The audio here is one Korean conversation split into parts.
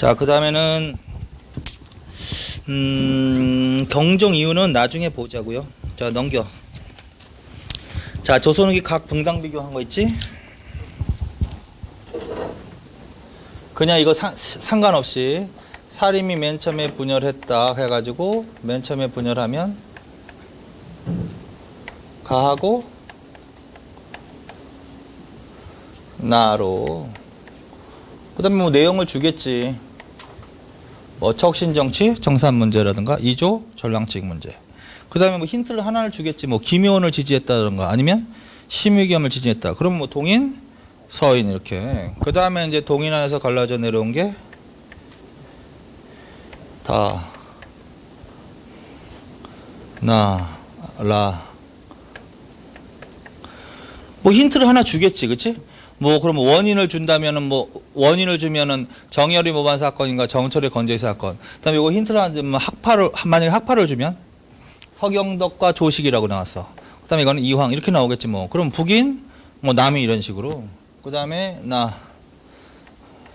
자, 그 다음에는 경종 이유는 나중에 보자고요. 자, 넘겨. 자, 조선후기 각 분당 비교한 거 있지? 그냥 이거 상관없이 사림이 맨 처음에 분열했다 해가지고 맨 처음에 분열하면 가하고 나로 그 다음에 뭐 내용을 주겠지. 뭐 척신정치 정산 문제라든가 2조 전랑직 문제. 그 다음에 뭐 힌트를 하나를 주겠지. 뭐 김효원을 지지했다든가 아니면 심의겸을 지지했다. 그럼 뭐 동인, 서인 이렇게. 그 다음에 이제 동인 안에서 갈라져 내려온 게 다, 나, 라. 뭐 힌트를 하나 주겠지, 그치? 뭐 그럼 원인을 준다면은 뭐 원인을 주면은 정열이 모반 사건인가 정철의 건재 사건. 그다음에 이거 힌트를 안 주면 만약에 학파를 주면 서경덕과 조식이라고 나왔어. 그다음에 이거는 이황 이렇게 나오겠지 뭐. 그럼 북인 뭐 남이 이런 식으로. 그다음에 나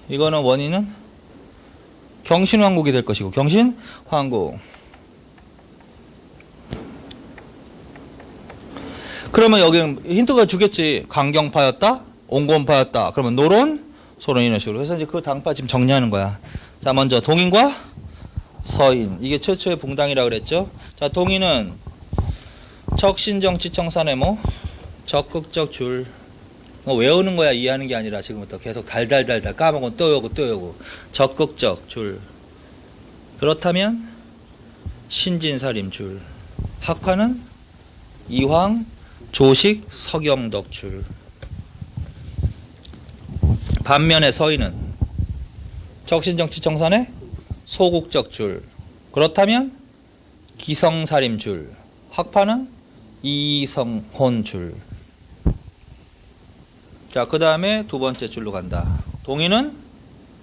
이거는 원인은 경신왕국이 될 것이고 경신왕국. 그러면 여기는 힌트가 주겠지. 강경파였다. 온건파였다. 그러면 노론, 소론 이런 식으로. 그래서 이제 그 당파 지금 정리하는 거야. 자, 먼저 동인과 서인. 이게 최초의 붕당이라고 그랬죠. 자, 동인은 척신정치 청산해모 적극적 줄. 뭐 외우는 거야, 이해하는 게 아니라 지금부터 계속 달달달달 까먹으면 또 외우고 또 외우고. 적극적 줄. 그렇다면 신진사림 줄. 학파는 이황, 조식, 서경덕 줄. 반면에 서인은 적신정치 청산의 소국적 줄. 그렇다면 기성사림 줄. 학파는 이성혼 줄. 자, 그 다음에 두 번째 줄로 간다. 동인은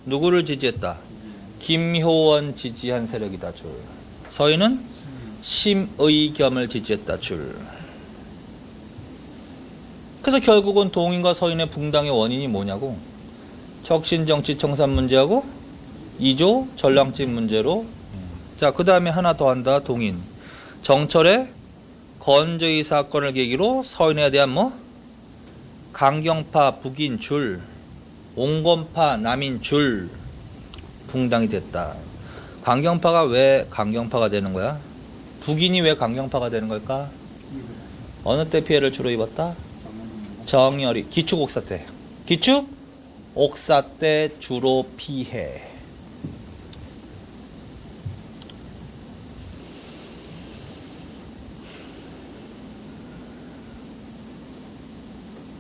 누구를 지지했다? 김효원 지지한 세력이다 줄. 서인은 심의겸을 지지했다 줄. 그래서 결국은 동인과 서인의 붕당의 원인이 뭐냐고. 척신정치 청산 문제하고 2조 전랑집 문제로. 자, 그 다음에 하나 더 한다. 동인. 정철의 건재의 사건을 계기로 서인에 대한 뭐 강경파 북인 줄, 온건파 남인 줄 붕당이 됐다. 강경파가 왜 강경파가 되는 거야? 북인이 왜 강경파가 되는 걸까? 어느 때 피해를 주로 입었다? 정열이 기축옥사 때. 기축옥사 때 주로 피해.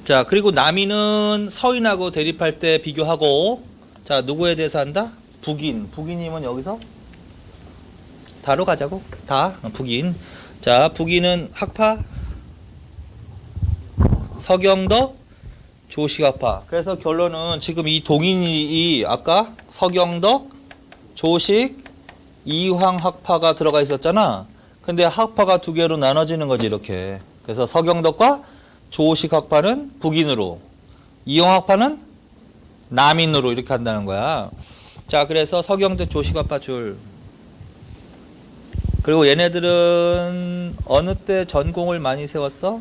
자, 그리고 남인은 서인하고 대립할 때 비교하고. 자, 누구에 대해서 한다? 북인. 북인이면 여기서 다로 가자고. 다 북인. 자, 북인은 학파 서경덕 조식학파. 그래서 결론은 지금 이 동인이 아까 서경덕 조식 이황학파가 들어가 있었잖아. 근데 학파가 두 개로 나눠지는 거지 이렇게. 그래서 서경덕과 조식학파는 북인으로, 이황학파는 남인으로 이렇게 한다는 거야. 자, 그래서 서경덕 조식학파 줄. 그리고 얘네들은 어느 때 전공을 많이 세웠어?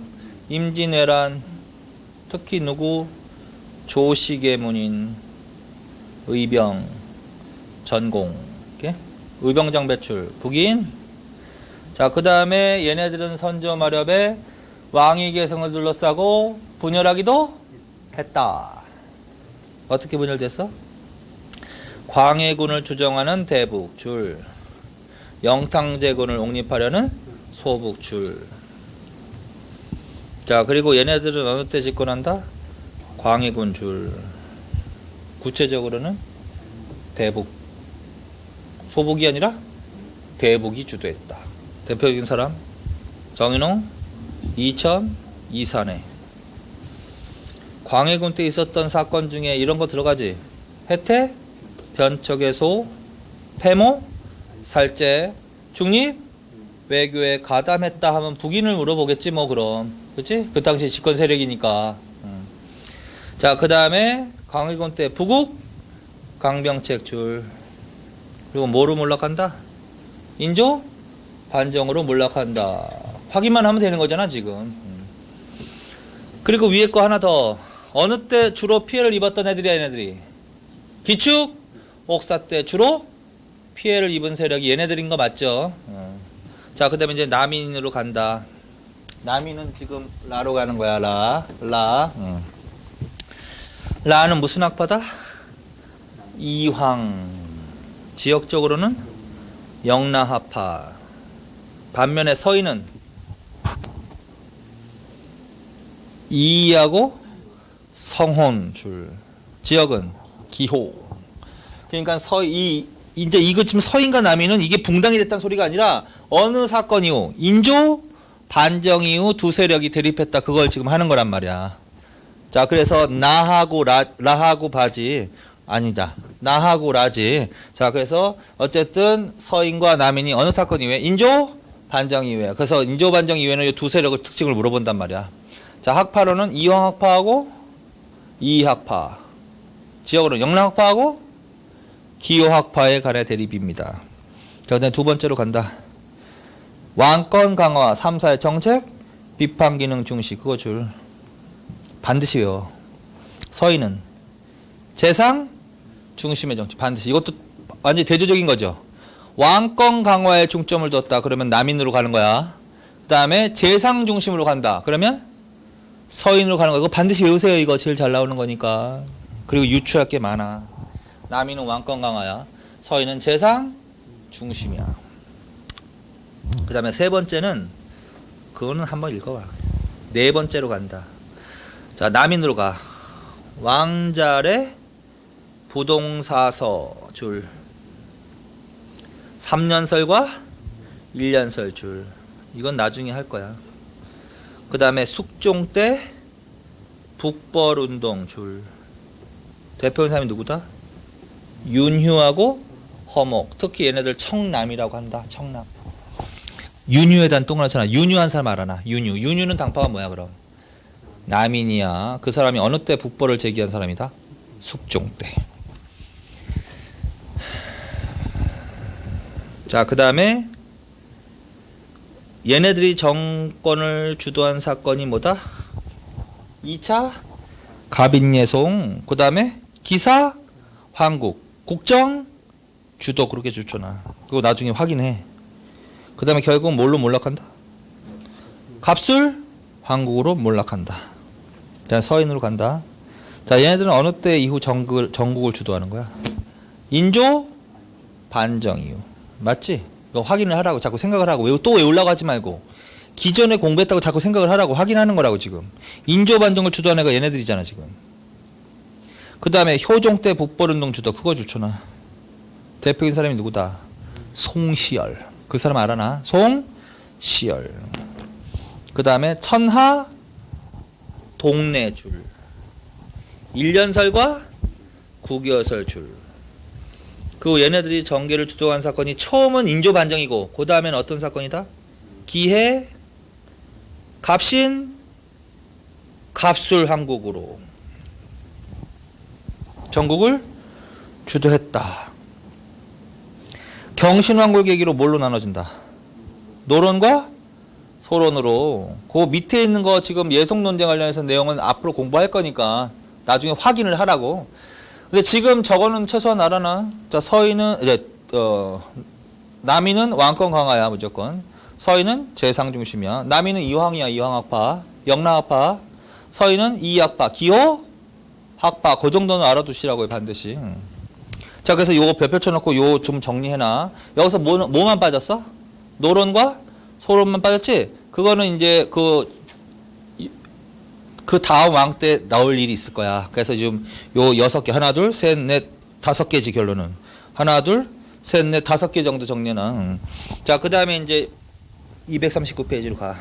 임진왜란. 특히 누구? 조식의 문인, 의병, 전공. 이렇게? 의병장 배출, 북인. 자, 그 다음에 얘네들은 선조마렵에 왕위 계승을 둘러싸고 분열하기도 했다. 어떻게 분열됐어? 광해군을 추정하는 대북 줄, 영탕제군을 옹립하려는 소북 줄. 자, 그리고 얘네들은 어느 때 집권한다? 광해군 줄. 구체적으로는 대북. 소북이 아니라 대북이 주도했다. 대표적인 사람 정인홍, 이천, 이산해. 광해군 때 있었던 사건 중에 이런 거 들어가지. 해태, 변척의소, 폐모, 살제, 중립, 외교에 가담했다 하면 북인을 물어보겠지 뭐. 그럼 그렇지? 그 당시 집권 세력이니까. 자, 그 다음에 광해군 때 부국 강병책 줄. 그리고 뭐로 몰락한다? 인조 반정으로 몰락한다. 확인만 하면 되는 거잖아 지금. 그리고 위에 거 하나 더. 어느 때 주로 피해를 입었던 애들이야 얘네들이? 기축 옥사 때 주로 피해를 입은 세력이 얘네들인 거 맞죠? 자, 그 다음에 이제 남인으로 간다. 남인은 지금 라로 가는 거야. 라는 무슨 학파다? 이황. 지역적으로는 영라학파. 반면에 서인은 이하고 성혼 줄. 지역은 기호. 그러니까 이제 이거 지금 서인과 남인은 이게 붕당이 됐다는 소리가 아니라 어느 사건 이후 인조 반정 이후 두 세력이 대립했다. 그걸 지금 하는 거란 말이야. 자, 그래서 나하고 라하고 바지 아니다. 나하고 라지. 자, 그래서 어쨌든 서인과 남인이 어느 사건 이후에 인조 반정 이후에. 그래서 인조 반정 이후에는 이 두 세력의 특징을 물어본단 말이야. 자, 학파로는 이황학파하고 이학파. 지역으로는 영랑학파하고 기호학파의 간의 대립입니다. 자, 그다음에 두 번째로 간다. 왕권 강화 3사의 정책 비판 기능 중시. 그거 줄 반드시 외워. 서인은 재상 중심의 정책 반드시. 이것도 완전히 대조적인 거죠. 왕권 강화에 중점을 뒀다. 그러면 남인으로 가는 거야. 그 다음에 재상 중심으로 간다. 그러면 서인으로 가는 거. 이거 반드시 외우세요. 이거 제일 잘 나오는 거니까. 그리고 유추할 게 많아. 남인은 왕권 강화야. 서인은 재상 중심이야. 그 다음에 세 번째는 그거는 한번 읽어봐. 네 번째로 간다. 자, 남인으로 가. 왕잘의 부동사서 줄. 3년설과 1년설 줄. 이건 나중에 할 거야. 그 다음에 숙종 때 북벌운동 줄. 대표인 사람이 누구다? 윤휴하고 허목. 특히 얘네들 청남이라고 한다. 청남. 윤휴에 대한 동그랗잖아. 윤휴한 사람 알아나? 윤휴는 당파가 뭐야 그럼? 남인이야. 그 사람이 어느 때 북벌을 제기한 사람이다? 숙종 때. 자, 그 다음에 얘네들이 정권을 주도한 사건이 뭐다? 2차 갑인예송. 그 다음에 기사 황국. 국정 주도. 그렇게 주잖아. 그거 나중에 확인해. 그 다음에 결국 뭘로 몰락한다? 갑술 황국으로 몰락한다. 자, 서인으로 간다. 자, 얘네들은 어느 때 이후 전국을 주도하는 거야? 인조 반정 이후. 맞지? 이거 확인을 하라고. 자꾸 생각을 하고. 또 외우려고 하지 말고. 기존에 공부했다고 자꾸 생각을 하라고. 확인하는 거라고 지금. 인조 반정을 주도한 애가 얘네들이잖아 지금. 그 다음에 효종 때 북벌운동 주도. 그거 좋잖아. 대표인 사람이 누구다? 송시열. 그 사람 알아나? 송시열. 그 다음에 천하 동래줄. 1년설과 9개월설 줄. 그리고 얘네들이 정계를 주도한 사건이 처음은 인조 반정이고 그 다음에는 어떤 사건이다? 기해 갑신 갑술 한국으로 전국을 주도했다. 경신왕골 계기로 뭘로 나눠진다? 노론과 소론으로. 그 밑에 있는 거 지금 예송 논쟁 관련해서 내용은 앞으로 공부할 거니까 나중에 확인을 하라고. 근데 지금 저거는 최소한 알아나. 자, 서인은 이제 남인은 왕권 강화야 무조건. 서인은 재상 중심이야. 남인은 이황이야. 이황학파. 영랑학파. 서인은 이학파. 기호 학파. 그 정도는 알아두시라고요 반드시. 자, 그래서 요거 별표 쳐놓고 요 좀 정리해놔. 여기서 뭐만 빠졌어? 노론과 소론만 빠졌지? 그거는 이제 그 다음 왕 때 나올 일이 있을 거야. 그래서 지금 요 6개, 하나, 둘, 셋, 넷, 5개지 결론은. 하나, 둘, 셋, 넷, 5개 정도 정리나. 자, 그 다음에 이제 239페이지로 가.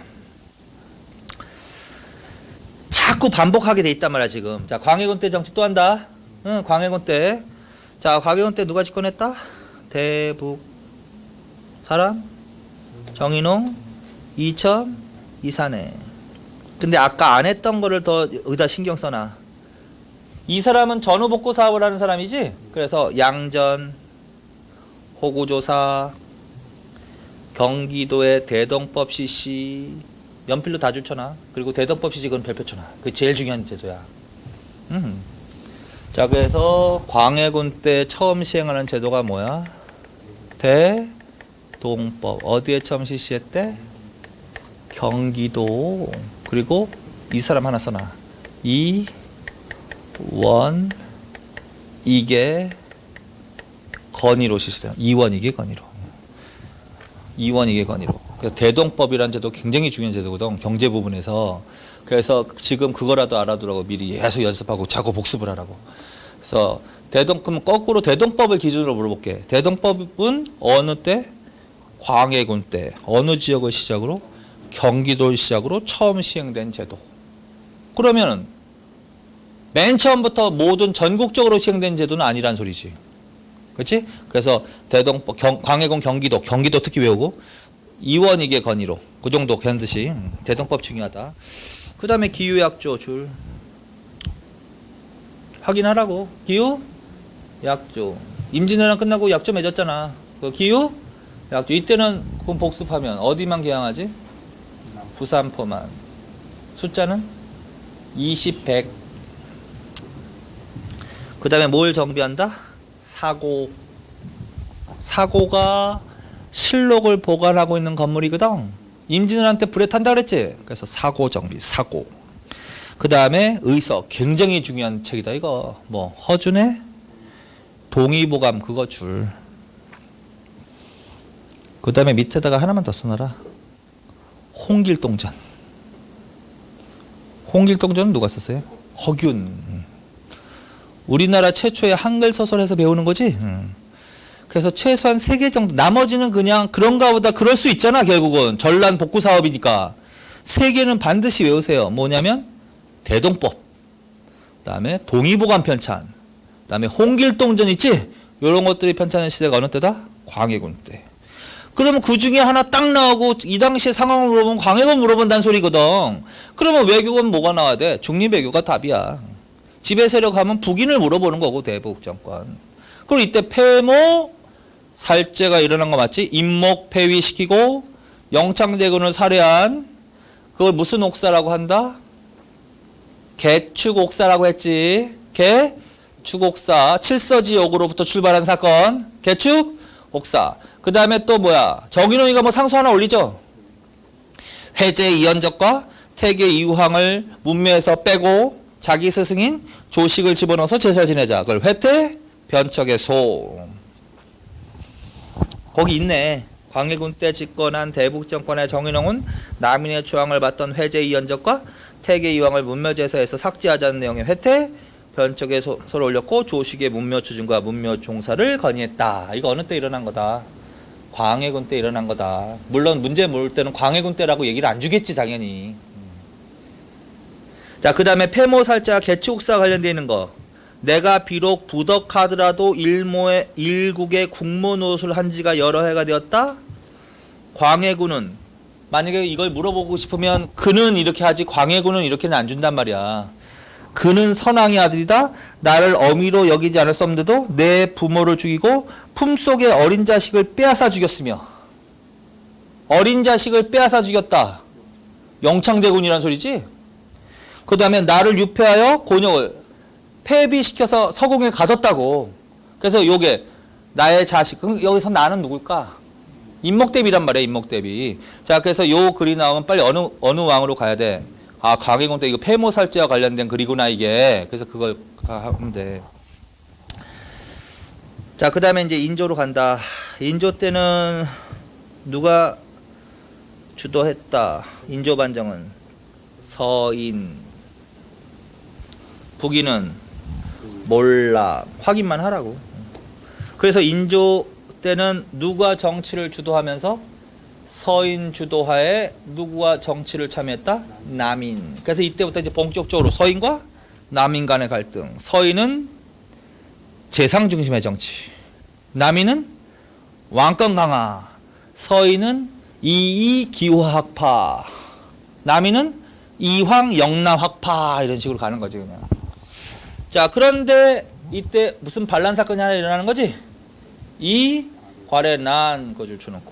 자꾸 반복하게 돼 있단 말이야 지금. 자, 광해군 때 정치 또 한다. 응, 광해군 때. 자, 광해군 때 누가 집권했다? 대북 사람? 정인홍, 이첨, 이산해. 근데 아까 안 했던 거를 더 여기다 신경 써놔. 이 사람은 전후복구 사업을 하는 사람이지. 그래서 양전, 호구조사, 경기도의 대동법 CC, 연필로 다 줄쳐놔. 그리고 대동법 CC 그건 별표 쳐놔. 그게 제일 중요한 제도야. 자, 그래서 광해군 때 처음 시행하는 제도가 뭐야? 대동법. 어디에 처음 실시했대? 경기도. 그리고 이 사람 하나 써놔. 이원 이게 건의로 실시돼요. 이원 이게 건의로. 이원 이게 건의로. 그래서 대동법이라는 제도 굉장히 중요한 제도거든. 경제 부분에서. 그래서 지금 그거라도 알아두라고 미리 계속 연습하고 자꾸 복습을 하라고. 그래서 그럼 거꾸로 대동법을 기준으로 물어볼게. 대동법은 어느 때? 광해군 때. 어느 지역을 시작으로? 경기도를 시작으로 처음 시행된 제도. 그러면은 맨 처음부터 모든 전국적으로 시행된 제도는 아니란 소리지. 그렇지? 그래서 대동법, 광해군 경기도 특히 외우고 이원이계 건의로. 그 정도 견듯이 대동법 중요하다. 그 다음에 기후약조 줄 확인하라고. 기후 약조. 임진왜란 끝나고 약조 맺었잖아. 그 기후 약조. 이때는 그건 복습하면 어디만 개항하지? 부산포만. 숫자는 20, 100. 그 다음에 뭘 정비한다? 사고가 실록을 보관하고 있는 건물이거든. 임진왜란 때 불에 탄다 그랬지? 그래서 사고 정비, 사고. 그 다음에 의서. 굉장히 중요한 책이다 이거. 뭐 허준의 동의보감 그거 줄. 그 다음에 밑에다가 하나만 더 써놔라. 홍길동전. 홍길동전은 누가 썼어요? 허균. 우리나라 최초의 한글 소설에서 배우는 거지. 그래서 최소한 3개 정도. 나머지는 그냥 그런가 보다 그럴 수 있잖아. 결국은 전란 복구 사업이니까 3개는 반드시 외우세요. 뭐냐면 대동법, 그다음에 동의보감 편찬, 그다음에 홍길동전 있지. 이런 것들이 편찬한 시대가 어느 때다? 광해군 때. 그러면 그 중에 하나 딱 나오고 이 당시의 상황을 물어보면 광해군 물어본다는 소리거든. 그러면 외교는 뭐가 나와야 돼? 중립외교가 답이야. 지배 세력 하면 북인을 물어보는 거고 대북 정권. 그리고 이때 폐모 살제가 일어난 거 맞지? 임목 폐위시키고 영창대군을 살해한 그걸 무슨 옥사라고 한다? 개축옥사라고 했지. 개축옥사. 칠서지옥으로부터 출발한 사건. 개축옥사. 그 다음에 또 뭐야? 정인홍이가 뭐 상소 하나 올리죠. 해제 이연적과 태계 이후황을 문묘에서 빼고 자기 스승인 조식을 집어넣어서 제사 지내자. 그걸 회태 변척의 소. 거기 있네. 광해군 때 집권한 대북정권의 정인홍은 남인의 조항을 받던 회제 이연적과 태계 이황을 문묘제사에서 삭제하자는 내용의 회태 변척의 소를 올렸고 조식의 문묘 추진과 문묘 종사를 건의했다. 이거 어느 때 일어난 거다? 광해군 때 일어난 거다. 물론 문제 모를 때는 광해군 때라고 얘기를 안 주겠지 당연히. 자, 그 다음에 폐모살자 개축사 관련되어 있는 거. 내가 비록 부덕하더라도 일국의 국모 노릇을 한 지가 여러 해가 되었다. 광해군은 만약에 이걸 물어보고 싶으면 그는 이렇게 하지 광해군은 이렇게는 안 준단 말이야. 그는 선왕의 아들이다. 나를 어미로 여기지 않을 수 없는데도 내 부모를 죽이고 품속의 어린 자식을 빼앗아 죽였으며. 어린 자식을 빼앗아 죽였다. 영창대군이란 소리지. 그 다음에 나를 유폐하여 곤욕을 폐비시켜서 서궁에 가뒀다고. 그래서 요게 나의 자식. 그럼 여기서 나는 누굴까? 임목대비란 말이야. 임목대비. 자, 그래서 요 글이 나오면 빨리 어느 왕으로 가야 돼? 아, 광해군 때 이거 폐모살제와 관련된 글이구나 이게. 그래서 그걸 하면 돼. 자, 그 다음에 이제 인조로 간다. 인조 때는 누가 주도했다. 인조 반정은 서인. 북인은 몰라. 확인만 하라고. 그래서 인조 때는 누가 정치를 주도하면서 서인 주도하에 누구와 정치를 참여했다? 남인. 그래서 이때부터 이제 본격적으로 서인과 남인 간의 갈등. 서인은 재상 중심의 정치. 남인은 왕권 강화. 서인은 이이 기호학파. 남인은 이황 영남학파. 이런 식으로 가는 거지 그냥. 자, 그런데 이때 무슨 반란 사건이 하나 일어나는 거지? 이 괄에 난 거줄 쳐놓고.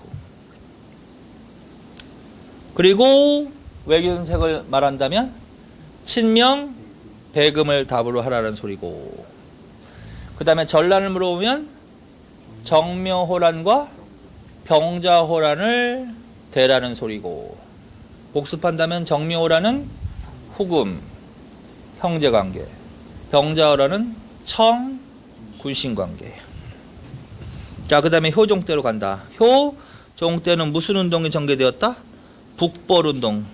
그리고 외교정책을 말한다면 친명 배금을 답으로 하라는 소리고. 그 다음에 전란을 물어보면 정묘호란과 병자호란을 대라는 소리고. 복습한다면 정묘호란은 후금 형제관계, 병자호란은 청 군신관계. 자, 그 다음에 효종 때로 간다. 효종 때는 무슨 운동이 전개되었다? 북벌운동.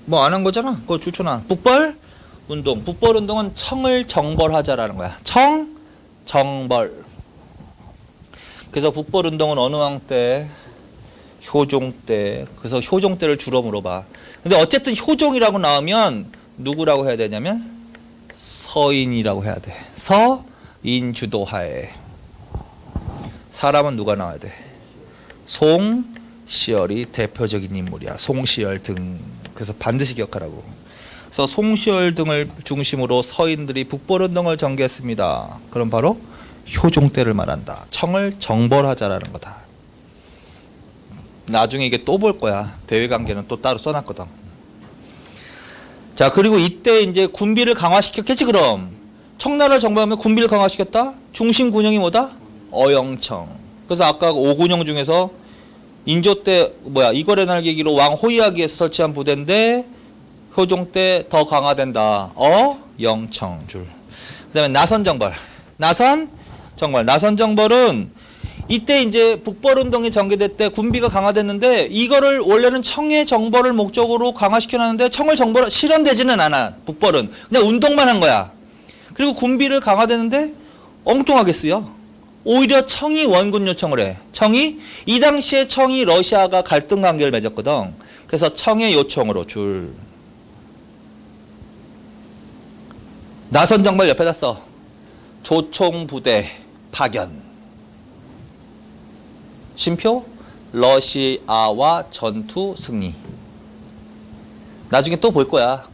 뭐 안 한 거잖아. 그거 줄쳐놔. 북벌운동. 북벌운동은 청을 정벌하자라는 거야. 청, 정벌. 그래서 북벌운동은 어느 왕 때? 효종 때. 그래서 효종 때를 주로 물어봐. 근데 어쨌든 효종이라고 나오면 누구라고 해야 되냐면 서인이라고 해야 돼. 서인 주도하에. 사람은 누가 나와야 돼? 송시열이 대표적인 인물이야. 송시열 등. 그래서 반드시 기억하라고. 그래서 송시열 등을 중심으로 서인들이 북벌운동을 전개했습니다. 그럼 바로 효종 때를 말한다. 청을 정벌하자라는 거다. 나중에 이게 또 볼 거야. 대외관계는 또 따로 써놨거든. 자, 그리고 이때 이제 군비를 강화시켰겠지. 그럼 청나라를 정벌하면 군비를 강화시켰다. 중심 군영이 뭐다? 어영청. 그래서 아까 오군영 중에서 인조 때 이거래 날개기로 왕 호이하기에서 설치한 부대인데 효종 때 더 강화된다. 어영청 줄. 그다음에 나선정벌. 나선정벌은 이때 이제 북벌운동이 전개될 때 군비가 강화됐는데 이거를 원래는 청의 정벌을 목적으로 강화시켜놨는데 청을 정벌 실현되지는 않아. 북벌은 그냥 운동만 한 거야. 그리고 군비를 강화됐는데 엉뚱하게 쓰여. 오히려 청이 원군 요청을 해. 이 당시에 청이 러시아가 갈등 관계를 맺었거든. 그래서 청의 요청으로 줄. 나선정벌 옆에다 써. 조총부대 파견. 쉼표 러시아와 전투 승리. 나중에 또 볼 거야.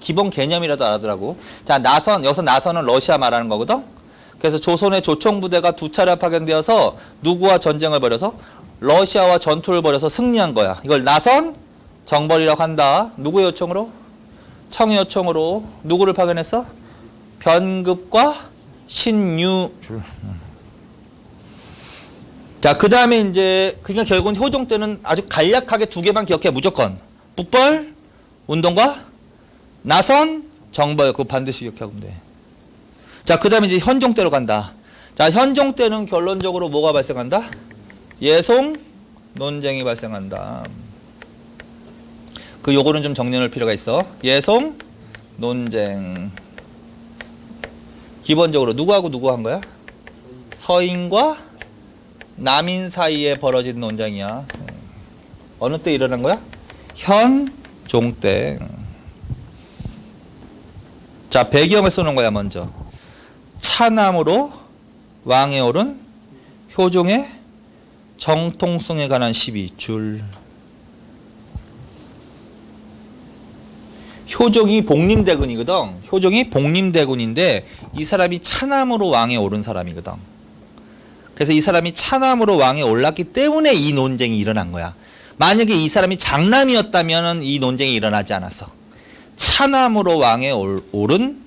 기본 개념이라도 알아두라고. 자, 여기서 나선은 러시아 말하는 거거든. 그래서 조선의 조총부대가 2차례 파견되어서 누구와 전쟁을 벌여서 러시아와 전투를 벌여서 승리한 거야. 이걸 나선 정벌이라고 한다. 누구의 요청으로? 청의 요청으로. 누구를 파견했어? 변급과 신유줄. 자, 그 다음에 이제 그러니까 결국은 효종 때는 아주 간략하게 2개만 기억해. 무조건 북벌 운동과 나선 정벌. 그거 반드시 기억하면 돼. 자, 그 다음에 이제 현종 때로 간다. 자, 현종 때는 결론적으로 뭐가 발생한다? 예송 논쟁이 발생한다. 요거는 좀 정리할 필요가 있어. 예송 논쟁. 기본적으로 누구하고 누구 한 거야? 서인과 남인 사이에 벌어진 논쟁이야. 어느 때 일어난 거야? 현종 때. 자, 배경을 쓰는 거야. 먼저 차남으로 왕에 오른 효종의 정통성에 관한 시비 줄. 효종이 복림대군이거든. 효종이 복림대군인데 이 사람이 차남으로 왕에 오른 사람이거든. 그래서 이 사람이 차남으로 왕에 올랐기 때문에 이 논쟁이 일어난 거야. 만약에 이 사람이 장남이었다면 이 논쟁이 일어나지 않았어. 차남으로 왕에 오른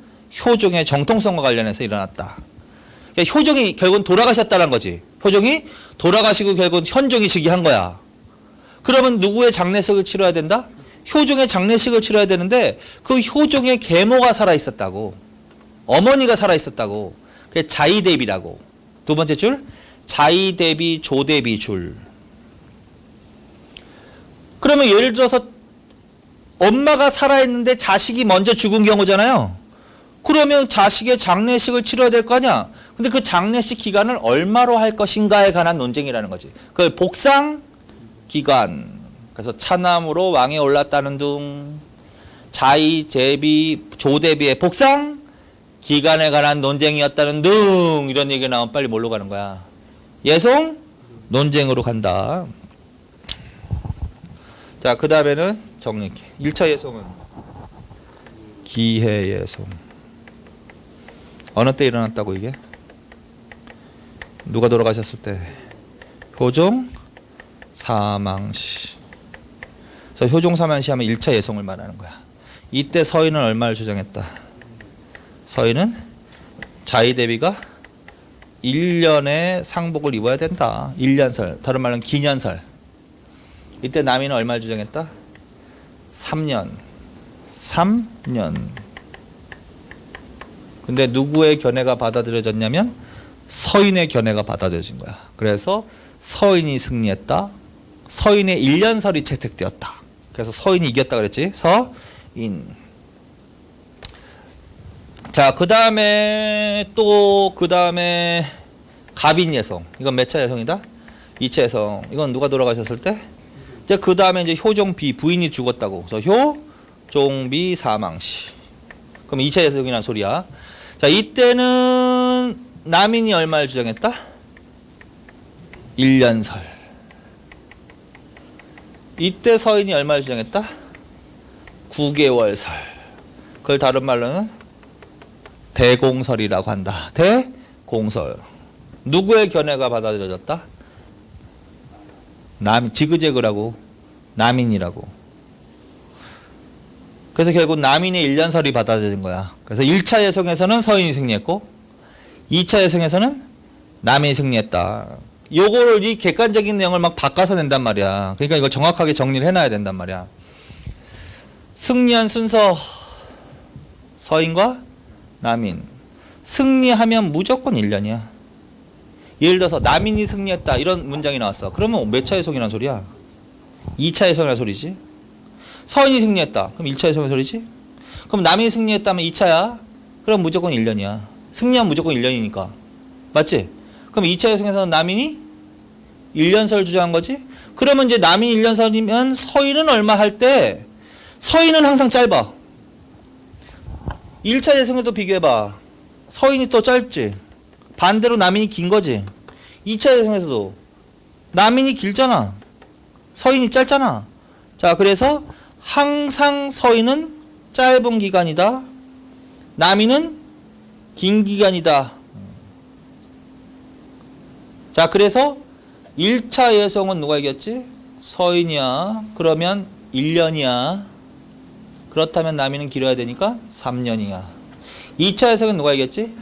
효종의 정통성과 관련해서 일어났다. 그러니까 효종이 결국은 돌아가셨다는 거지. 효종이 돌아가시고 결국은 현종이 즉위한 거야. 그러면 누구의 장례식을 치러야 된다? 효종의 장례식을 치러야 되는데 그 효종의 계모가 살아있었다고. 어머니가 살아있었다고. 그게 자이대비라고. 2번째 줄 자이대비 조대비 줄. 그러면 예를 들어서 엄마가 살아있는데 자식이 먼저 죽은 경우잖아요. 그러면 자식의 장례식을 치러야 될 거 아니야. 근데 그 장례식 기간을 얼마로 할 것인가에 관한 논쟁이라는 거지. 그걸 복상 기간. 그래서 차남으로 왕에 올랐다는 둥. 자이대비 조대비의 복상 기간에 관한 논쟁이었다는 둥. 이런 얘기가 나오면 빨리 뭘로 가는 거야? 예송 논쟁으로 간다. 자, 그 다음에는 정리할게. 1차 예송은 기해 예송. 어느 때 일어났다고 이게? 누가 돌아가셨을 때 효종 사망시. 그래서 효종 사망시 하면 1차 예송을 말하는 거야. 이때 서인은 얼마를 주장했다. 서인은 자의 대비가 1년의 상복을 입어야 된다. 1년설, 다른 말로는 기년설. 이때 남인은 얼마를 주장했다. 3년. 3년. 근데 누구의 견해가 받아들여졌냐면 서인의 견해가 받아들여진 거야. 그래서 서인이 승리했다. 서인의 1년설이 채택되었다. 그래서 서인이 이겼다 그랬지. 서인. 자, 그 다음에 갑인 예성. 이건 몇 차 예성이다? 2차 예성. 이건 누가 돌아가셨을 때? 이제 그 다음에 이제 효종비 부인이 죽었다고. 그래서 효종비 사망시. 그럼 2차 예성이란 소리야. 자, 이때는 남인이 얼마를 주장했다? 1년설. 이때 서인이 얼마를 주장했다? 9개월설. 그걸 다른 말로는 대공설이라고 한다. 대공설. 누구의 견해가 받아들여졌다? 지그재그라고 남인이라고. 그래서 결국 남인의 1년설이 받아들여진 거야. 그래서 1차 예성에서는 서인이 승리했고 2차 예성에서는 남인이 승리했다. 요거를 이 객관적인 내용을 막 바꿔서 낸단 말이야. 그러니까 이걸 정확하게 정리를 해놔야 된단 말이야. 승리한 순서 서인과 남인. 승리하면 무조건 1년이야. 예를 들어서 남인이 승리했다 이런 문장이 나왔어. 그러면 몇 차 예성이란 소리야? 2차 예성이란 소리지. 서인이 승리했다. 그럼 1차 예성이란 소리지. 그럼 남인이 승리했다면 2차야. 그럼 무조건 1년이야. 승리하면 무조건 1년이니까. 맞지? 그럼 2차 예성에서는 남인이 1년설 주장한 거지? 그러면 이제 남인이 1년설이면 서인은 얼마 할 때 서인은 항상 짧아. 1차 예성에도 비교해봐. 서인이 또 짧지. 반대로 남인이 긴 거지. 2차 예성에서도 남인이 길잖아. 서인이 짧잖아. 자, 그래서 항상 서인은 짧은 기간이다. 남인은 긴 기간이다. 자, 그래서 1차 예성은 누가 이겼지? 서인이야. 그러면 1년이야. 그렇다면 남인은 길어야 되니까 3년이야. 2차 예성은 누가 이겼지?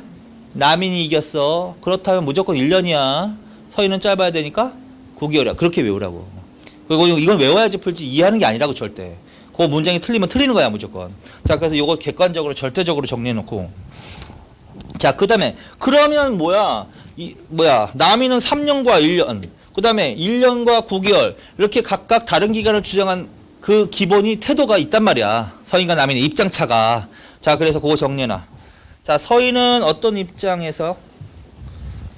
남인이 이겼어. 그렇다면 무조건 1년이야. 서인은 짧아야 되니까 9개월이야. 그렇게 외우라고. 그리고 이건 외워야지 풀지 이해하는 게 아니라고 절대. 그 문장이 틀리면 틀리는 거야 무조건. 자, 그래서 이거 객관적으로 절대적으로 정리해 놓고. 자, 그 다음에 그러면 남인은 3년과 1년, 그 다음에 1년과 9개월 이렇게 각각 다른 기간을 주장한 그 기본이 태도가 있단 말이야. 서인과 남인의 입장차가. 자, 그래서 그거 정리해놔. 자, 서인은 어떤 입장에서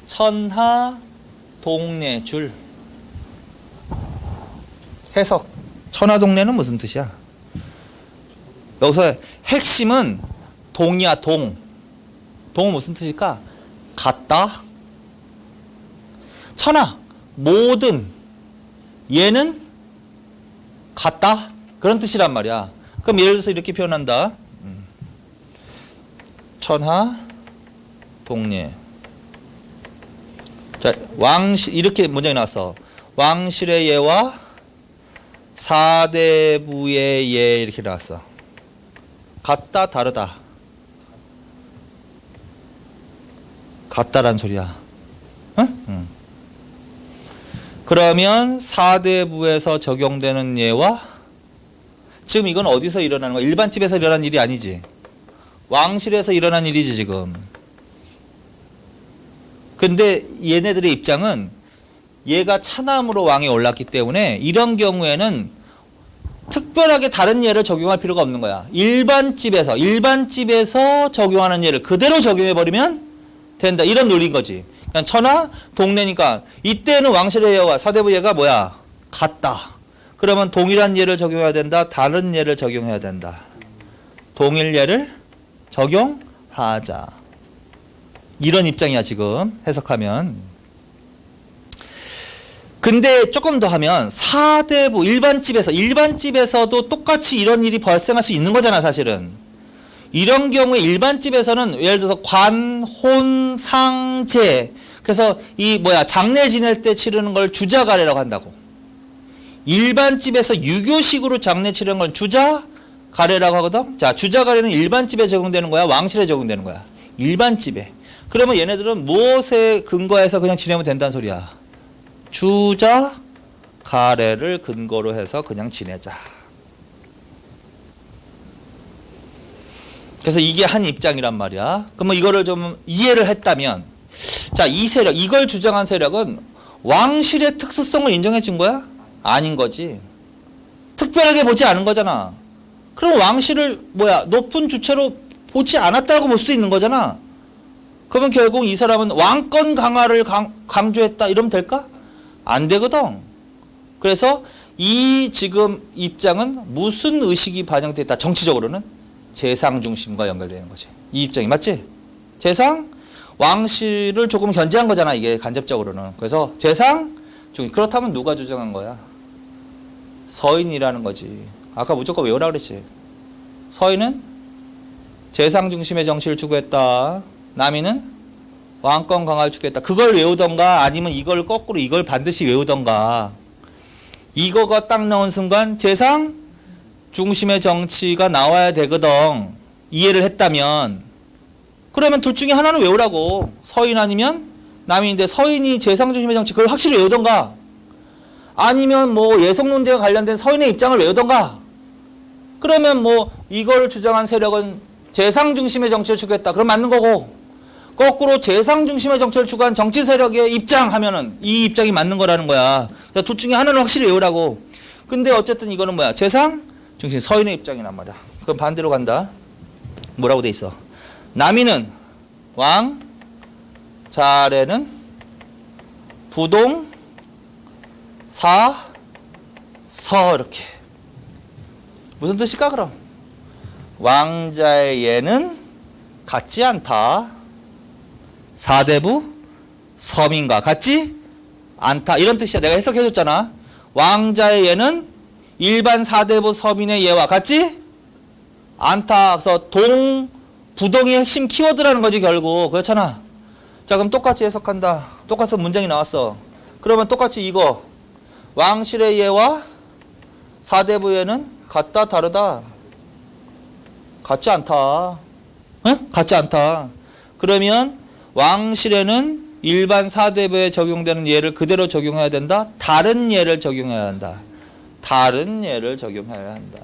천하 동네 줄 해석. 천하 동네는 무슨 뜻이야? 여기서 핵심은 동이야. 동은 무슨 뜻일까? 같다. 천하 모든 얘는 같다. 그런 뜻이란 말이야. 그럼 예를 들어서 이렇게 표현한다. 천하 동네. 자, 왕실 이렇게 문장이 나왔어. 왕실의 예와 사대부의 예 이렇게 나왔어. 같다 다르다. 같다란 소리야. 응? 그러면 사대부에서 적용되는 예와 지금 이건 어디서 일어나는 거야? 일반 집에서 일어난 일이 아니지. 왕실에서 일어난 일이지 지금. 근데 얘네들의 입장은 얘가 차남으로 왕에 올랐기 때문에 이런 경우에는 특별하게 다른 예를 적용할 필요가 없는 거야. 일반 집에서 적용하는 예를 그대로 적용해버리면 된다. 이런 논리인 거지. 그냥 천하 동네니까 이때는 왕실의 예와 사대부 예가 뭐야? 같다. 그러면 동일한 예를 적용해야 된다. 다른 예를 적용해야 된다. 동일 예를 적용하자. 이런 입장이야 지금 해석하면. 근데 조금 더 하면 사대부 일반 집에서도 똑같이 이런 일이 발생할 수 있는 거잖아 사실은. 이런 경우에 일반 집에서는 예를 들어서 관, 혼, 상, 제 그래서 이 장례 지낼 때 치르는 걸 주자가례라고 한다고. 일반 집에서 유교식으로 장례 치르는 건 주자가례라고 하거든. 자, 주자가례는 일반 집에 적용되는 거야, 왕실에 적용되는 거야? 일반 집에. 그러면 얘네들은 무엇에 근거해서 그냥 지내면 된다는 소리야? 주자가례를 근거로 해서 그냥 지내자. 그래서 이게 한 입장이란 말이야. 그러면 이거를 좀 이해를 했다면, 자, 이 세력, 이걸 주장한 세력은 왕실의 특수성을 인정해 준 거야? 아닌 거지. 특별하게 보지 않은 거잖아. 그럼 왕실을 높은 주체로 보지 않았다고 볼 수 있는 거잖아. 그러면 결국 이 사람은 왕권 강화를 강조했다 이러면 될까? 안 되거든. 그래서 이 지금 입장은 무슨 의식이 반영됐다? 정치적으로는 재상 중심과 연결되는 거지. 이 입장이 맞지? 재상, 왕실을 조금 견제한 거잖아, 이게 간접적으로는. 그래서 재상 중심. 그렇다면 누가 주장한 거야? 서인이라는 거지. 아까 무조건 외우라 그랬지. 서인은 재상 중심의 정치를 추구했다. 남이는 왕권 강화를 추구했다. 그걸 외우던가 아니면 이걸 거꾸로 이걸 반드시 외우던가. 이거가 딱 나온 순간 재상 중심의 정치가 나와야 되거든. 이해를 했다면. 그러면 둘 중에 하나는 외우라고. 서인 아니면 남인인데 서인이 재상 중심의 정치 그걸 확실히 외우던가. 아니면 예성 논쟁과 관련된 서인의 입장을 외우던가. 그러면 이걸 주장한 세력은 재상 중심의 정치를 추구했다. 그럼 맞는 거고. 거꾸로 재상 중심의 정치를 추구한 정치 세력의 입장 하면은 이 입장이 맞는 거라는 거야. 그러니까 둘 중에 하나는 확실히 외우라고. 근데 어쨌든 이거는 재상 중심 서인의 입장이란 말이야. 그럼 반대로 간다. 뭐라고 돼 있어? 남이는 왕, 자례는 부동, 사, 서 이렇게. 무슨 뜻일까 그럼? 왕자의 예는 같지 않다. 사대부 서민과 같지 않다. 이런 뜻이야. 내가 해석해줬잖아. 왕자의 예는 일반 사대부 서민의 예와 같지 않다. 그래서 부동이 핵심 키워드라는 거지 결국. 그렇잖아. 자, 그럼 똑같이 해석한다. 똑같은 문장이 나왔어. 그러면 똑같이 이거 왕실의 예와 사대부 예는 같다 다르다? 같지 않다. 응? 같지 않다. 그러면 왕실에는 일반 사대부에 적용되는 예를 그대로 적용해야 된다? 다른 예를 적용해야 한다. 다른 예를 적용해야 한다.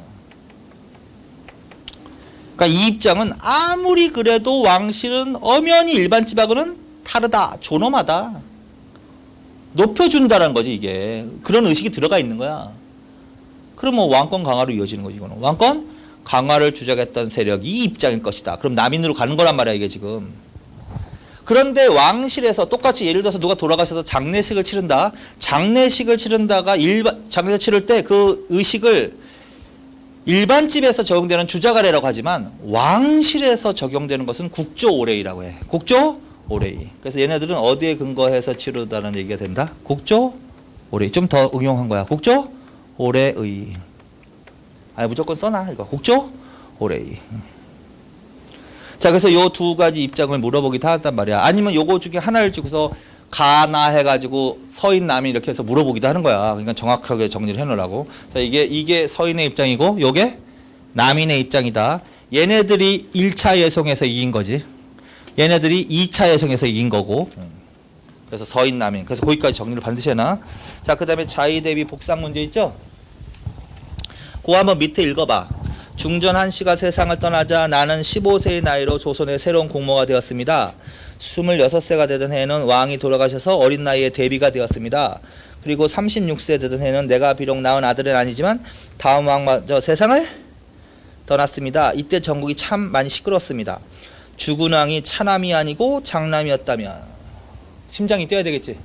그러니까 이 입장은 아무리 그래도 왕실은 엄연히 일반 집하고는 다르다. 존엄하다. 높여준다는 거지 이게. 그런 의식이 들어가 있는 거야. 그러면 왕권 강화로 이어지는 거지 이거는. 왕권 강화를 주장했던 세력이 이 입장일 것이다. 그럼 남인으로 가는 거란 말이야 이게 지금. 그런데 왕실에서 똑같이 예를 들어서 누가 돌아가셔서 장례식을 치른다. 장례식을 치른다가 장례식을 치를 때 그 의식을 일반 집에서 적용되는 주자가례라고 하지만 왕실에서 적용되는 것은 국조오례이라고 해. 국조오례이. 그래서 얘네들은 어디에 근거해서 치르다는 얘기가 된다? 국조오례이. 좀 더 응용한 거야. 국조오례의. 아니 무조건 써놔. 이거 국조오례이. 자, 그래서 요 두 가지 입장을 물어보기도 한단 말이야. 아니면 요거 중에 하나를 주고서 가나 해가지고 서인 남인 이렇게 해서 물어보기도 하는 거야. 그러니까 정확하게 정리를 해놓으라고. 자, 이게 서인의 입장이고 요게 남인의 입장이다. 얘네들이 1차 예송에서 이긴 거지. 얘네들이 2차 예송에서 이긴 거고. 그래서 서인 남인. 그래서 거기까지 정리를 반드시 해놔. 자, 그 다음에 자의 대비 복상 문제 있죠? 그거 한번 밑에 읽어봐. 중전 한씨가 세상을 떠나자 나는 15세의 나이로 조선의 새로운 공모가 되었습니다. 26세가 되던 해에는 왕이 돌아가셔서 어린 나이에 대비가 되었습니다. 그리고 36세 되던 해에는 내가 비록 낳은 아들은 아니지만 다음 왕마저 세상을 떠났습니다. 이때 전국이 참 많이 시끄러웠습니다. 죽은 왕이 차남이 아니고 장남이었다면 심장이 뛰어야 되겠지.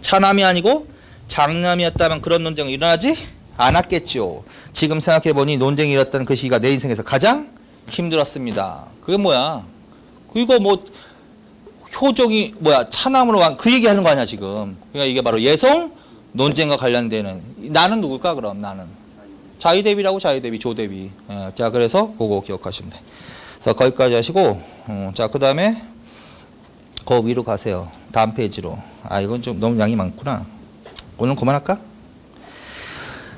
차남이 아니고 장남이었다면 그런 논쟁은 일어나지 않았겠죠. 지금 생각해보니 논쟁이 일었던 그 시기가 내 인생에서 가장 힘들었습니다. 그게 뭐야? 이거 효종이 차남으로 그 얘기하는 거 아니야 지금. 그러니까 이게 바로 예송 논쟁과 관련되는. 나는 누굴까 그럼? 나는 자의대비라고. 자의대비 조대비. 자, 그래서 그거 기억하시면 돼. 그래서 거기까지 하시고 자, 그 다음에 그 위로 가세요. 다음 페이지로. 아, 이건 좀 너무 양이 많구나. 오늘 그만할까?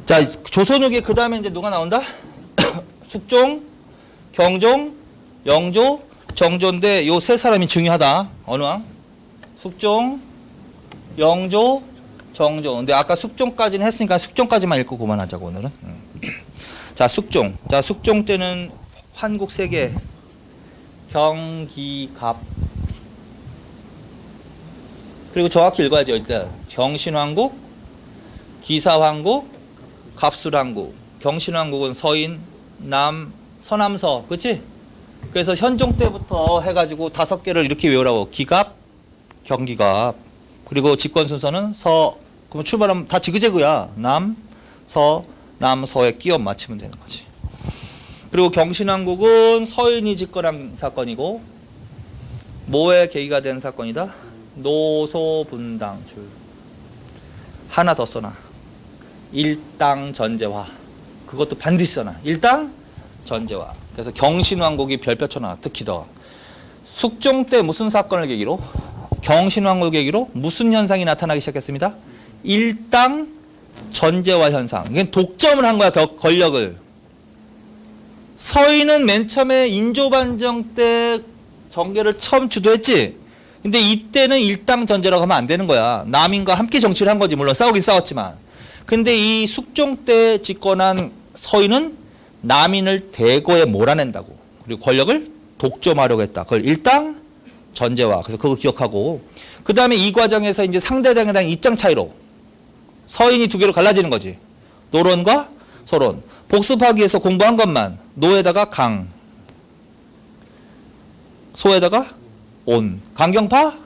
자, 조선 후기에 그 다음에 이제 누가 나온다? 숙종, 경종, 영조, 정조인데 요 세 사람이 중요하다. 어느 왕? 숙종, 영조, 정조. 근데 아까 숙종까지는 했으니까 숙종까지만 읽고 그만하자고 오늘은. 자, 숙종. 자, 숙종 때는 환국 세 개. 경기갑. 그리고 정확히 읽어야죠. 일단 경신왕국, 기사왕국, 갑술왕국. 경신왕국은 서인, 남, 서남서. 그렇지? 그래서 현종 때부터 해가지고 5개를 이렇게 외우라고. 기갑, 경기갑. 그리고 집권 순서는 서. 그럼 출발하면 다 지그재그야. 남, 서, 남서에 끼워 맞추면 되는 거지. 그리고 경신왕국은 서인이 집권한 사건이고 뭐에 계기가 된 사건이다? 노소분당줄. 하나 더 써놔. 일당 전제화. 그것도 반드시 써놔. 일당 전제화. 그래서 경신왕국이 별표 쳐놔. 특히 더. 숙종 때 무슨 사건을 계기로? 경신왕국을 계기로 무슨 현상이 나타나기 시작했습니다? 일당 전제화 현상. 이게 독점을 한 거야. 권력을. 서인은 맨 처음에 인조반정 때 정계를 처음 주도했지. 근데 이때는 일당 전제라고 하면 안 되는 거야. 남인과 함께 정치를 한 거지. 물론 싸우긴 싸웠지만. 근데 이 숙종 때 집권한 서인은 남인을 대거에 몰아낸다고. 그리고 권력을 독점하려고 했다. 그걸 일당 전제화. 그래서 그거 기억하고. 그 다음에 이 과정에서 이제 상대당에 대한 입장 차이로 서인이 두 개로 갈라지는 거지. 노론과 서론. 복습하기 위해서 공부한 것만. 노에다가 강, 소에다가 온. 강경파,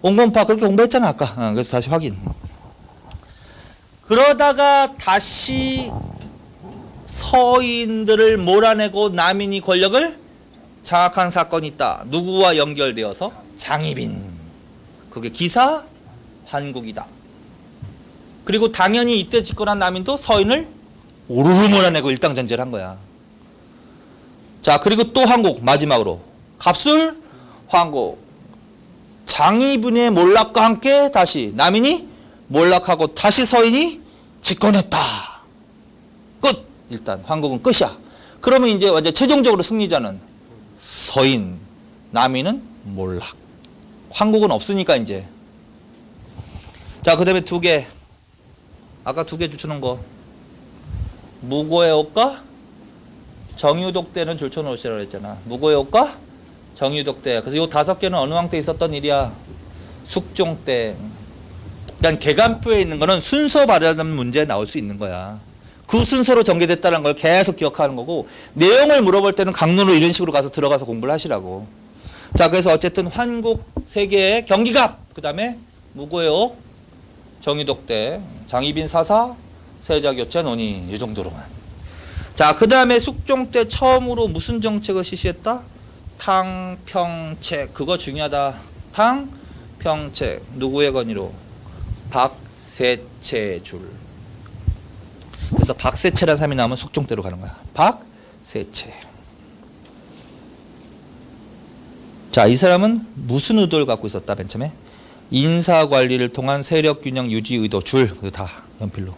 온건파. 그렇게 공부했잖아 아까. 그래서 다시 확인. 그러다가 다시 서인들을 몰아내고 남인이 권력을 장악한 사건이 있다. 누구와 연결되어서? 장희빈. 그게 기사 환국이다. 그리고 당연히 이때 집권한 남인도 서인을 우르르 몰아내고 일당전제를 한 거야. 자, 그리고 또 한국 마지막으로 갑술 황국. 장희빈의 몰락과 함께 다시 남인이 몰락하고 다시 서인이 집권했다. 끝. 일단 황국은 끝이야. 그러면 이제 완전 최종적으로 승리자는 서인, 남인은 몰락. 황국은 없으니까 이제. 자, 그다음에 두 개. 아까 두 개 줄쳐놓은 거. 무고의 옷과 정유독 때는 줄쳐놓으시라고 했잖아. 무고의 옷과 정유독 때. 그래서 이 5개는 어느 왕 때 있었던 일이야? 숙종 때. 그러니까 계간표에 있는 거는 순서 발휘하는 문제에 나올 수 있는 거야. 그 순서로 전개됐다는 걸 계속 기억하는 거고, 내용을 물어볼 때는 강론으로 이런 식으로 가서 들어가서 공부를 하시라고. 자, 그래서 어쨌든 환국 3개의 경기갑, 그 다음에 무고의 옷, 정유독 때, 장희빈 사사, 세자교체 논의, 이 정도로만. 자, 그 다음에 숙종 때 처음으로 무슨 정책을 실시했다? 탕평책. 그거 중요하다. 탕평책. 누구의 건의로? 박세채줄. 그래서 박세채라는 사람이 나오면 숙종 때로 가는 거야. 박세채. 자, 이 사람은 무슨 의도를 갖고 있었다? 맨 처음에 인사관리를 통한 세력균형 유지 의도. 줄. 다 연필로.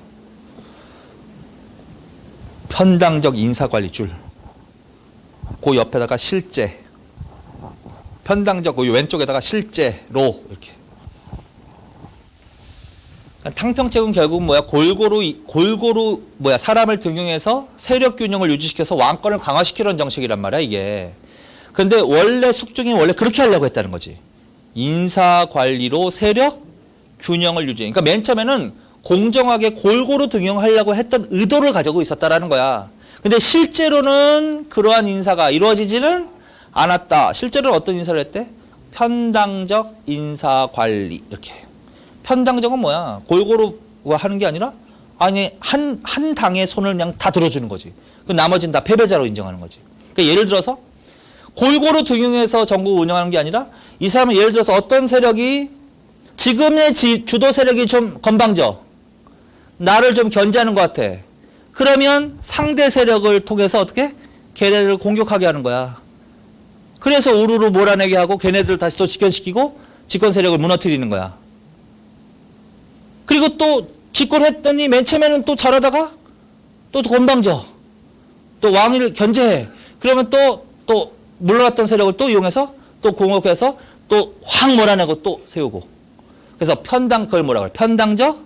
편당적 인사관리 줄. 그 옆에다가 실제. 편당적 그 왼쪽에다가 실제로 이렇게. 탕평책은 결국 뭐야? 골고루 뭐야? 사람을 등용해서 세력 균형을 유지시켜서 왕권을 강화시키려는 정책이란 말이야, 이게. 근데 원래 숙종이 원래 그렇게 하려고 했다는 거지. 인사 관리로 세력 균형을 유지. 그러니까 맨 처음에는 공정하게 골고루 등용하려고 했던 의도를 가지고 있었다라는 거야. 근데 실제로는 그러한 인사가 이루어지지는 않았다. 실제로는 어떤 인사를 했대? 편당적 인사 관리. 이렇게. 편당적은 뭐야? 골고루 하는 게 아니라 아니 한 당의 손을 그냥 다 들어주는 거지. 그 나머지는 다 패배자로 인정하는 거지. 그러니까 예를 들어서 골고루 등용해서 전국을 운영하는 게 아니라 이 사람은 예를 들어서 어떤 세력이 지금의 주도 세력이 좀 건방져. 나를 좀 견제하는 것 같아. 그러면 상대 세력을 통해서 어떻게? 걔네를 공격하게 하는 거야. 그래서 우르르 몰아내게 하고 걔네들 다시 또 집권시키고 집권 세력을 무너뜨리는 거야. 그리고 또 집권했더니 맨 처음에는 또 잘하다가 또 건방져. 또 왕위를 견제해. 그러면 또 물러갔던 세력을 또 이용해서 또 공격해서 또 확 몰아내고 또 세우고. 그래서 그걸 뭐라 그래? 편당적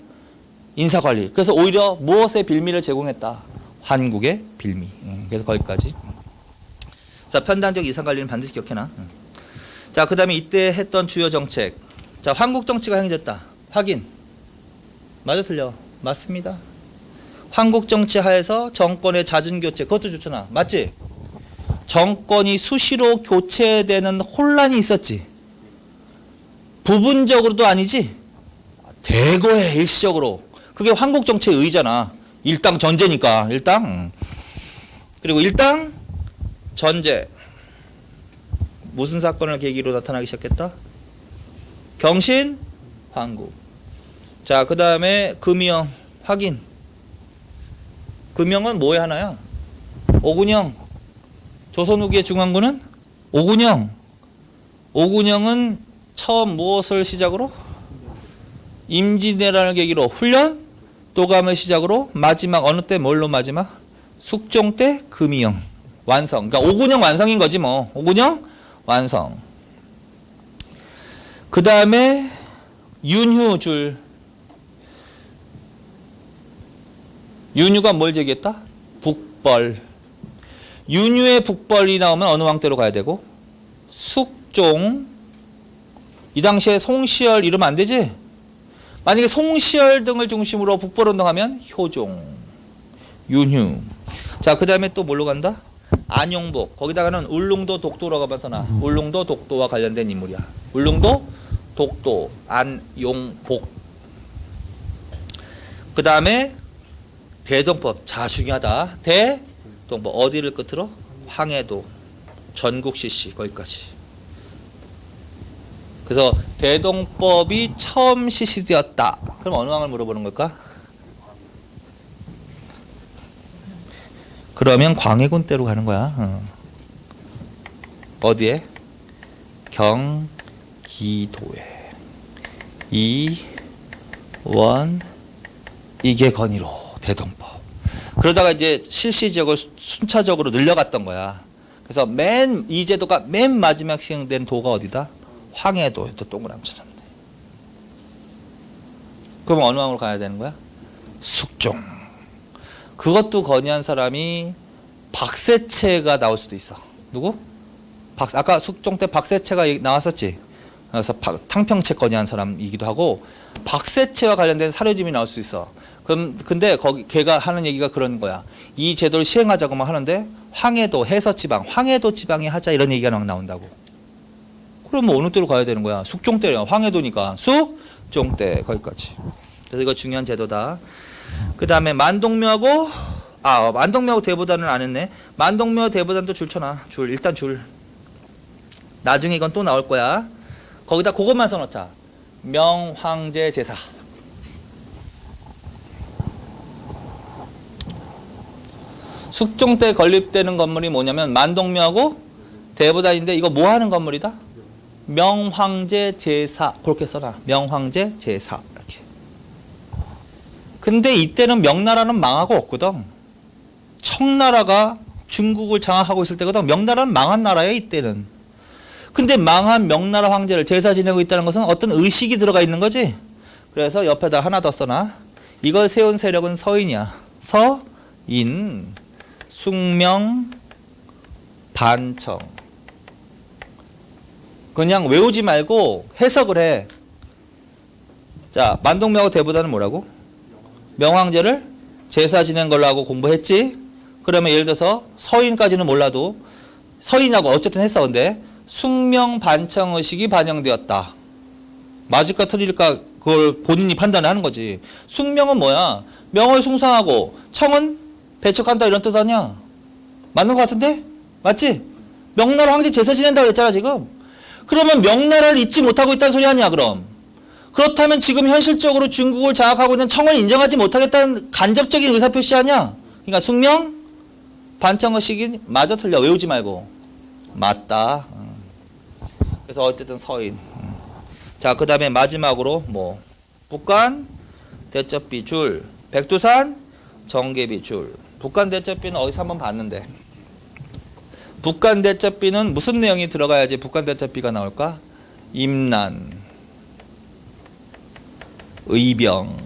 인사관리. 그래서 오히려 무엇의 빌미를 제공했다? 환국의 빌미. 그래서 거기까지. 자, 편당적 인사관리는 반드시 기억해놔. 자, 그 다음에 이때 했던 주요 정책. 자, 환국 정치가 행해졌다. 확인. 맞아, 틀려? 맞습니다. 환국 정치 하에서 정권의 잦은 교체. 그것도 좋잖아. 맞지? 정권이 수시로 교체되는 혼란이 있었지. 부분적으로도 아니지. 대거해, 일시적으로. 그게 환국 정치의 의의잖아. 일당 전제니까. 일당. 그리고 일당 전제. 무슨 사건을 계기로 나타나기 시작했다? 경신 환국. 자, 그 다음에 금이형 확인. 금형은 뭐의 하나야? 오군형. 조선 후기의 중앙군은 오군형. 오군형은 처음 무엇을 시작으로? 임진왜란을 계기로 훈련, 도감을 시작으로 마지막 어느 때 뭘로 마지막? 숙종 때 금이형 완성. 그러니까 오군형 완성인 거지 뭐. 오군형 완성. 그 다음에 윤휴줄. 윤휴가 뭘 제기했다? 북벌. 윤휴의 북벌이 나오면 어느 왕 때로 가야 되고? 숙종. 이 당시에 송시열 이러면 안 되지? 만약에 송시열 등을 중심으로 북벌운동하면 효종, 윤휴. 자, 그 다음에 또 뭘로 간다? 안용복. 거기다가는 울릉도 독도라고 하면서 나. 울릉도 독도와 관련된 인물이야. 울릉도 독도 안용복. 그 다음에 대동법. 자, 중요하다. 대동법. 어디를 끝으로? 황해도, 전국시시 거기까지. 그래서 대동법이 처음 실시되었다. 그럼 어느 왕을 물어보는 걸까? 그러면 광해군 때로 가는 거야. 어디에? 경기도에. 이원 이계건의로 대동법. 그러다가 이제 실시 지역을 순차적으로 늘려갔던 거야. 그래서 이 제도가 맨 마지막 시행된 도가 어디다? 황해도. 또 동그라미처럼. 그럼 어느 왕으로 가야 되는 거야? 숙종. 그것도 건의한 사람이 박세채가 나올 수도 있어. 누구? 아까 숙종 때 박세채가 나왔었지. 그래서 탕평채 건의한 사람이기도 하고 박세채와 관련된 사료짐이 나올 수 있어. 근데 걔가 하는 얘기가 그런 거야. 이 제도를 시행하자고만 하는데 황해도 해서지방, 황해도 지방에 하자 이런 얘기가 막 나온다고. 그럼 뭐 어느 때로 가야 되는 거야? 숙종 때야. 황해도니까 숙종 때 거기까지. 그래서 이거 중요한 제도다. 그 다음에 만동묘하고 만동묘하고 대보단은 안 했네. 만동묘 대보단도 줄 쳐놔. 일단 줄. 나중에 이건 또 나올 거야. 거기다 그것만 써놓자. 명황제 제사. 숙종 때 건립되는 건물이 뭐냐면 만동묘하고 대보단인데 이거 뭐 하는 건물이다? 명황제 제사. 그렇게 써놔. 명황제 제사. 이렇게. 근데 이때는 명나라는 망하고 없거든. 청나라가 중국을 장악하고 있을 때거든. 명나라는 망한 나라야 이때는. 근데 망한 명나라 황제를 제사 지내고 있다는 것은 어떤 의식이 들어가 있는 거지. 그래서 옆에다 하나 더 써놔. 이걸 세운 세력은 서인이야. 서인. 숙명 반청. 그냥 외우지 말고 해석을 해. 자, 만동묘하고 대보단은 뭐라고? 명황제를 제사 지낸 걸로 하고 공부했지. 그러면 예를 들어서 서인까지는 몰라도 서인하고 어쨌든 했어. 근데 숙명 반청 의식이 반영되었다. 맞을까 틀릴까 그걸 본인이 판단을 하는 거지. 숙명은 뭐야? 명을 숭상하고 청은 배척한다 이런 뜻 아니야? 맞는 것 같은데? 맞지? 명나라 황제 제사 지낸다고 그랬잖아 지금. 그러면 명나라를 잊지 못하고 있다는 소리 아니야 그럼? 그렇다면 지금 현실적으로 중국을 장악하고 있는 청을 인정하지 못하겠다는 간접적인 의사표시 아니야? 그러니까 숙명 반청 의식이 맞아 틀려. 외우지 말고. 맞다. 그래서 어쨌든 서인. 자, 그 다음에 마지막으로 뭐 북간 대첩비 줄, 백두산 정계비 줄. 북간 대첩비는 어디서 한번 봤는데, 북간 대첩비는 무슨 내용이 들어가야지 북간 대첩비가 나올까? 임난, 의병,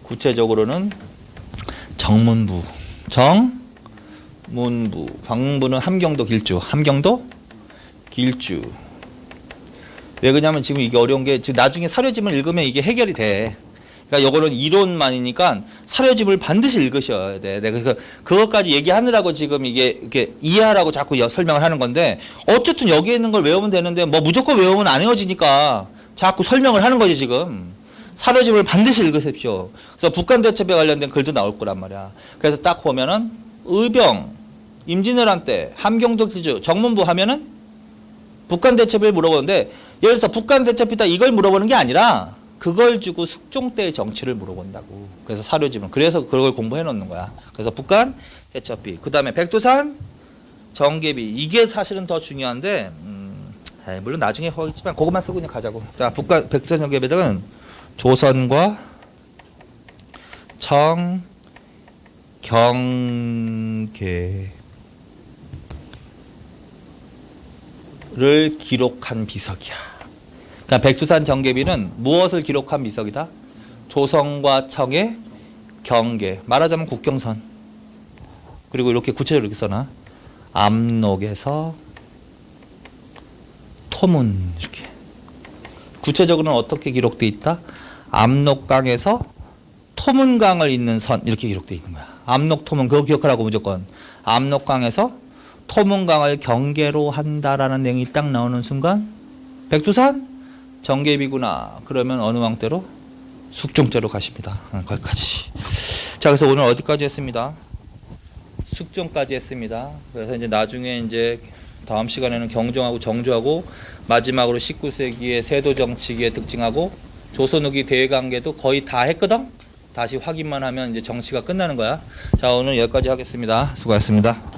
구체적으로는 정문부, 정문부, 방문부는 함경도 길주, 함경도 길주. 왜 그러냐면 지금 이게 어려운 게 지금 나중에 사료집을 읽으면 이게 해결이 돼. 그러니까 요거는 이론만이니까 사료집을 반드시 읽으셔야 돼. 그래서 그것까지 얘기하느라고 지금 이게 이렇게 이해하라고 자꾸 설명을 하는 건데, 어쨌든 여기에 있는 걸 외우면 되는데 뭐 무조건 외우면 안 외워지니까 자꾸 설명을 하는 거지 지금. 사료집을 반드시 읽으십시오. 그래서 북한 대첩에 관련된 글도 나올 거란 말이야. 그래서 딱 보면은 의병, 임진왜란 때 함경도 기주, 정문부 하면은 북한 대첩을 물어보는데, 예를 들어서 북한 대첩이다 이걸 물어보는 게 아니라 그걸 주고 숙종 때의 정치를 물어본다고. 그래서 사료집은 그래서 그걸 공부해 놓는 거야. 그래서 북한 대첩비, 그 다음에 백두산 정계비, 이게 사실은 더 중요한데 물론 나중에 하겠지만 그것만 쓰고 그냥 가자고. 자, 북한 백두산 정계비는 조선과 청, 경계를 기록한 비석이야. 그러니까 백두산 정계비는 무엇을 기록한 비석이다? 조선과 청의 경계, 말하자면 국경선. 그리고 이렇게 구체적으로 이렇게 써놔. 압록에서 토문, 이렇게. 구체적으로는 어떻게 기록되어 있다? 압록강에서 토문강을 잇는 선, 이렇게 기록되어 있는 거야. 압록, 토문, 그거 기억하라고 무조건. 압록강에서 토문강을 경계로 한다라는 내용이 딱 나오는 순간 백두산 정계비구나. 그러면 어느 왕 때로? 숙종 때로 가십니다. 거기까지. 자, 그래서 오늘 어디까지 했습니다? 숙종까지 했습니다. 그래서 이제 나중에 이제 다음 시간에는 경종하고 정조하고, 마지막으로 19세기의 세도 정치기의 특징하고 조선 후기 대외관계도 거의 다 했거든. 다시 확인만 하면 이제 정치가 끝나는 거야. 자, 오늘 여기까지 하겠습니다. 수고하셨습니다.